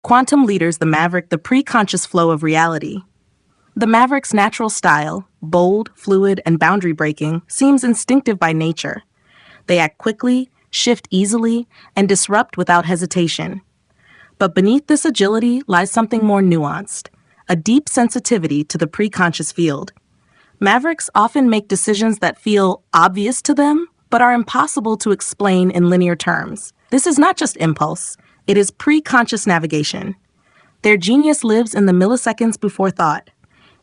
Quantum leaders the Maverick the preconscious flow of reality. The Maverick's natural style, bold, fluid, and boundary-breaking, seems instinctive by nature. They act quickly, shift easily, and disrupt without hesitation. But beneath this agility lies something more nuanced, a deep sensitivity to the preconscious field. Mavericks often make decisions that feel obvious to them, but are impossible to explain in linear terms. This is not just impulse, it is preconscious navigation. Their genius lives in the milliseconds before thought,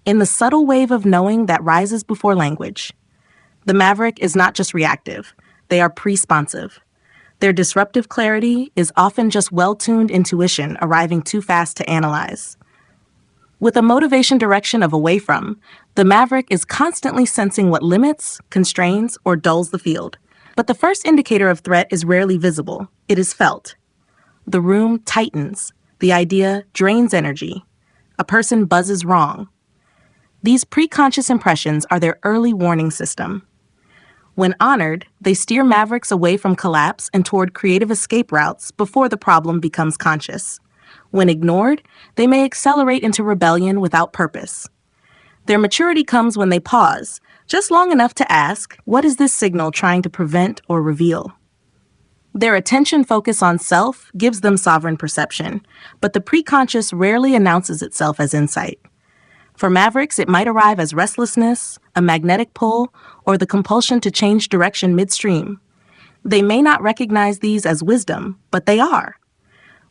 in the subtle wave of knowing that rises before language. The Maverick is not just reactive, they are presponsive. Their disruptive clarity is often just well-tuned intuition arriving too fast to analyze. With a motivation direction of away from, the Maverick is constantly sensing what limits, constrains, or dulls the field. But the first indicator of threat is rarely visible. It is felt. The room tightens. The idea drains energy. A person buzzes wrong. These preconscious impressions are their early warning system. When honored, they steer Mavericks away from collapse and toward creative escape routes before the problem becomes conscious. When ignored, they may accelerate into rebellion without purpose. Their maturity comes when they pause, just long enough to ask, what is this signal trying to prevent or reveal? Their attention focus on self gives them sovereign perception, but the preconscious rarely announces itself as insight. For Mavericks, it might arrive as restlessness, a magnetic pull, or the compulsion to change direction midstream. They may not recognize these as wisdom, but they are.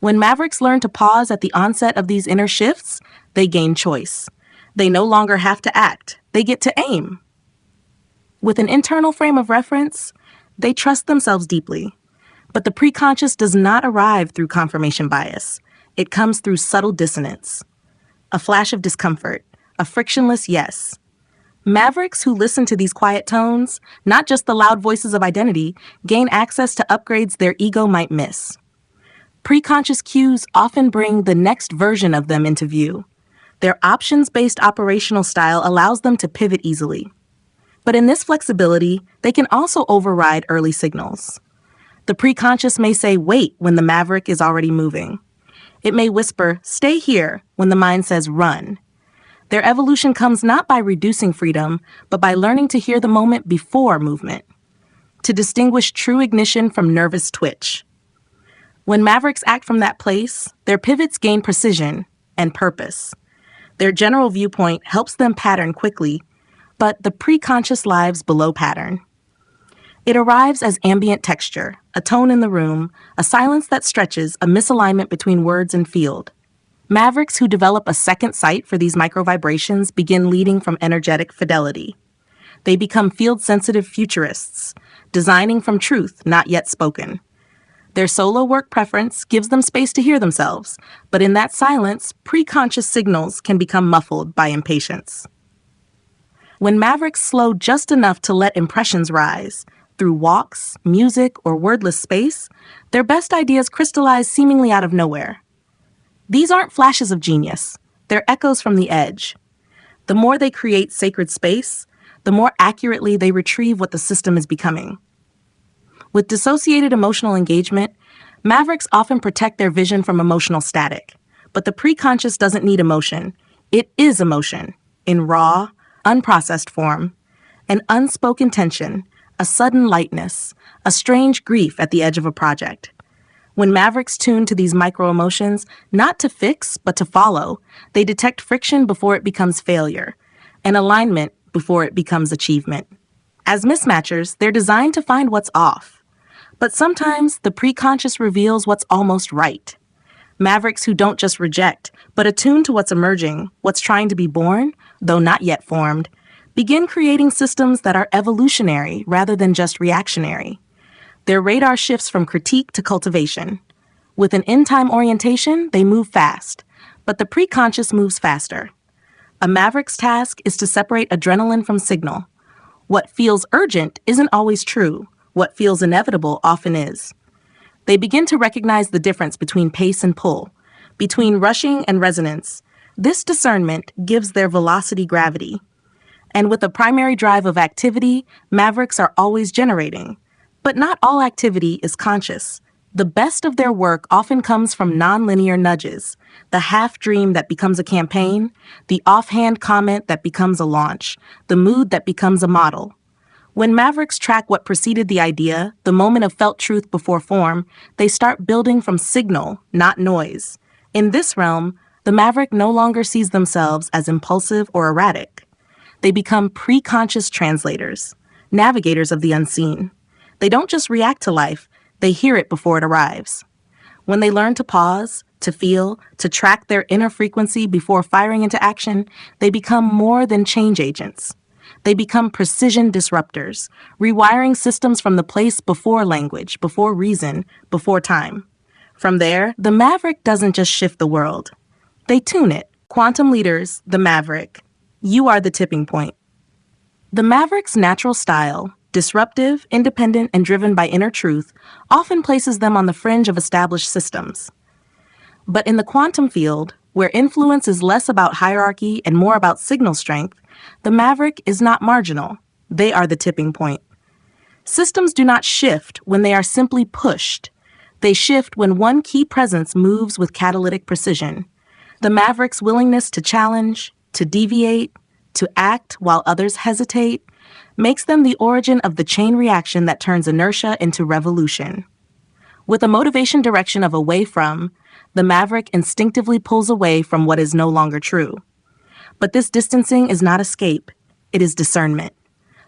When Mavericks learn to pause at the onset of these inner shifts, they gain choice. They no longer have to act, they get to aim. With an internal frame of reference, they trust themselves deeply. But the preconscious does not arrive through confirmation bias. It comes through subtle dissonance. A flash of discomfort, a frictionless yes. Mavericks who listen to these quiet tones, not just the loud voices of identity, gain access to upgrades their ego might miss. Preconscious cues often bring the next version of them into view. Their options-based operational style allows them to pivot easily. But in this flexibility, they can also override early signals. The preconscious may say, wait, when the Maverick is already moving. It may whisper, stay here, when the mind says, run. Their evolution comes not by reducing freedom, but by learning to hear the moment before movement, to distinguish true ignition from nervous twitch. When Mavericks act from that place, their pivots gain precision and purpose. Their general viewpoint helps them pattern quickly, but the preconscious lives below pattern. It arrives as ambient texture, a tone in the room, a silence that stretches, a misalignment between words and field. Mavericks who develop a second sight for these micro-vibrations begin leading from energetic fidelity. They become field-sensitive futurists, designing from truth not yet spoken. Their solo work preference gives them space to hear themselves, but in that silence, preconscious signals can become muffled by impatience. When Mavericks slow just enough to let impressions rise, through walks, music, or wordless space, their best ideas crystallize seemingly out of nowhere. These aren't flashes of genius, they're echoes from the edge. The more they create sacred space, the more accurately they retrieve what the system is becoming. With dissociated emotional engagement, Mavericks often protect their vision from emotional static. But the preconscious doesn't need emotion. It is emotion, in raw, unprocessed form, an unspoken tension, a sudden lightness, a strange grief at the edge of a project. When Mavericks tune to these micro-emotions, not to fix, but to follow, they detect friction before it becomes failure, and alignment before it becomes achievement. As mismatchers, they're designed to find what's off. But sometimes the preconscious reveals what's almost right. Mavericks who don't just reject, but attune to what's emerging, what's trying to be born, though not yet formed, begin creating systems that are evolutionary rather than just reactionary. Their radar shifts from critique to cultivation. With an in-time orientation, they move fast, but the preconscious moves faster. A Maverick's task is to separate adrenaline from signal. What feels urgent isn't always true. What feels inevitable often is. They begin to recognize the difference between pace and pull, between rushing and resonance. This discernment gives their velocity gravity. And with a primary drive of activity, Mavericks are always generating. But not all activity is conscious. The best of their work often comes from nonlinear nudges, the half dream that becomes a campaign, the offhand comment that becomes a launch, the mood that becomes a model. When mavericks track what preceded the idea, the moment of felt truth before form, they start building from signal, not noise. In this realm, the maverick no longer sees themselves as impulsive or erratic. They become preconscious translators, navigators of the unseen. They don't just react to life, they hear it before it arrives. When they learn to pause, to feel, to track their inner frequency before firing into action, they become more than change agents. They become precision disruptors, rewiring systems from the place before language, before reason, before time. From there, the maverick doesn't just shift the world. They tune it. Quantum leaders, the maverick. You are the tipping point. The maverick's natural style, disruptive, independent, and driven by inner truth, often places them on the fringe of established systems. But in the quantum field, where influence is less about hierarchy and more about signal strength, the maverick is not marginal. They are the tipping point. Systems do not shift when they are simply pushed. They shift when one key presence moves with catalytic precision. The maverick's willingness to challenge, to deviate, to act while others hesitate, makes them the origin of the chain reaction that turns inertia into revolution. With a motivation direction of away from, the maverick instinctively pulls away from what is no longer true. But this distancing is not escape, it is discernment.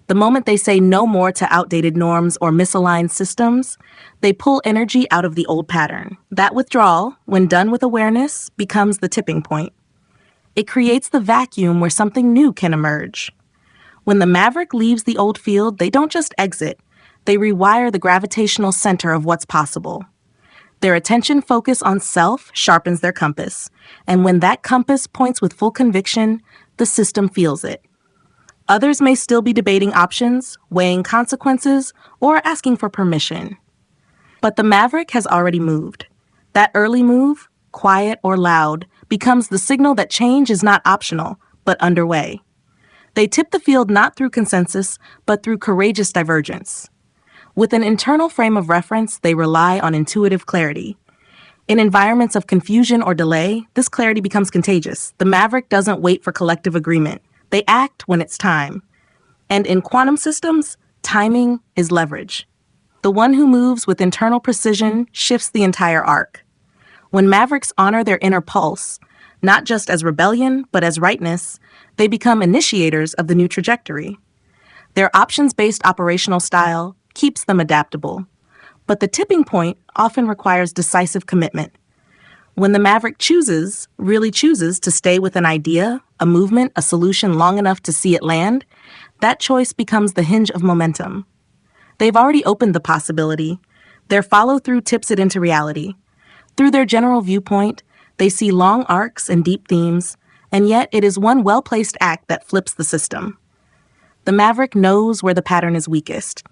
The moment they say no more to outdated norms or misaligned systems, they pull energy out of the old pattern. That withdrawal, when done with awareness, becomes the tipping point. It creates the vacuum where something new can emerge. When the maverick leaves the old field, they don't just exit, they rewire the gravitational center of what's possible. Their attention focus on self sharpens their compass, and when that compass points with full conviction, the system feels it. Others may still be debating options, weighing consequences, or asking for permission. But the maverick has already moved. That early move, quiet or loud, becomes the signal that change is not optional, but underway. They tip the field not through consensus, but through courageous divergence. With an internal frame of reference, they rely on intuitive clarity. In environments of confusion or delay, this clarity becomes contagious. The maverick doesn't wait for collective agreement. They act when it's time. And in quantum systems, timing is leverage. The one who moves with internal precision shifts the entire arc. When mavericks honor their inner pulse, not just as rebellion, but as rightness, they become initiators of the new trajectory. Their options-based operational style keeps them adaptable. But the tipping point often requires decisive commitment. When the maverick really chooses to stay with an idea, a movement, a solution long enough to see it land, that choice becomes the hinge of momentum. They've already opened the possibility. Their follow-through tips it into reality. Through their general viewpoint, they see long arcs and deep themes, and yet it is one well-placed act that flips the system. The maverick knows where the pattern is weakest.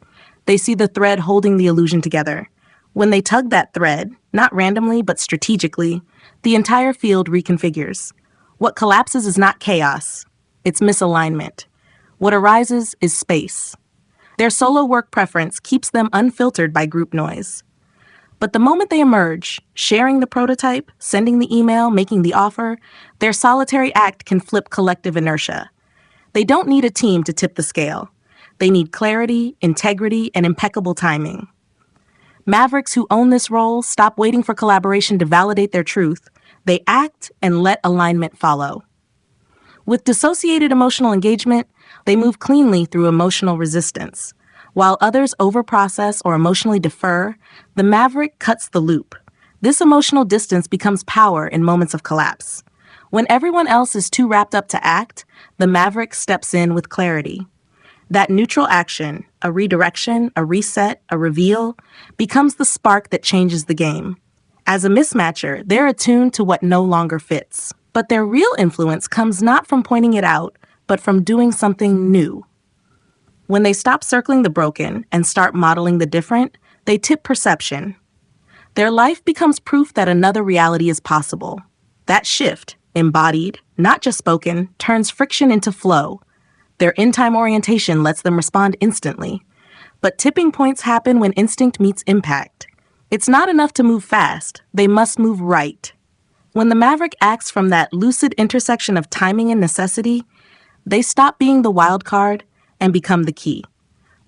They see the thread holding the illusion together. When they tug that thread, not randomly but strategically, the entire field reconfigures. What collapses is not chaos, it's misalignment. What arises is space. Their solo work preference keeps them unfiltered by group noise. But the moment they emerge, sharing the prototype, sending the email, making the offer, their solitary act can flip collective inertia. They don't need a team to tip the scale. They need clarity, integrity, and impeccable timing. Mavericks who own this role stop waiting for collaboration to validate their truth. They act and let alignment follow. With dissociated emotional engagement, they move cleanly through emotional resistance. While others overprocess or emotionally defer, the maverick cuts the loop. This emotional distance becomes power in moments of collapse. When everyone else is too wrapped up to act, the maverick steps in with clarity. That neutral action, a redirection, a reset, a reveal, becomes the spark that changes the game. As a mismatcher, they're attuned to what no longer fits. But their real influence comes not from pointing it out, but from doing something new. When they stop circling the broken and start modeling the different, they tip perception. Their life becomes proof that another reality is possible. That shift, embodied, not just spoken, turns friction into flow. Their in-time orientation lets them respond instantly. But tipping points happen when instinct meets impact. It's not enough to move fast, they must move right. When the maverick acts from that lucid intersection of timing and necessity, they stop being the wild card and become the key,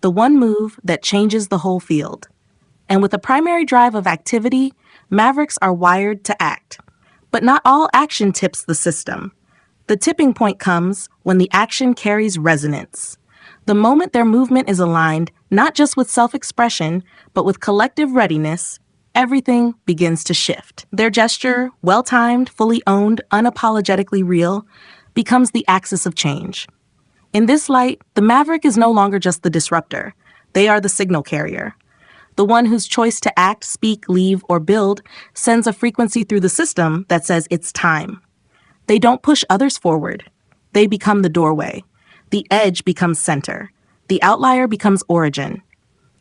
the one move that changes the whole field. And with a primary drive of activity, mavericks are wired to act. But not all action tips the system. The tipping point comes when the action carries resonance. The moment their movement is aligned not just with self-expression, but with collective readiness, everything begins to shift. Their gesture, well-timed, fully owned, unapologetically real, becomes the axis of change. In this light, the maverick is no longer just the disruptor. They are the signal carrier. The one whose choice to act, speak, leave, or build sends a frequency through the system that says it's time. They don't push others forward. They become the doorway. The edge becomes center. The outlier becomes origin.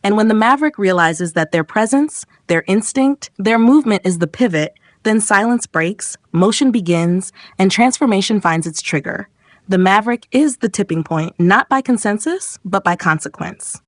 And when the maverick realizes that their presence, their instinct, their movement is the pivot, then silence breaks, motion begins, and transformation finds its trigger. The maverick is the tipping point, not by consensus, but by consequence.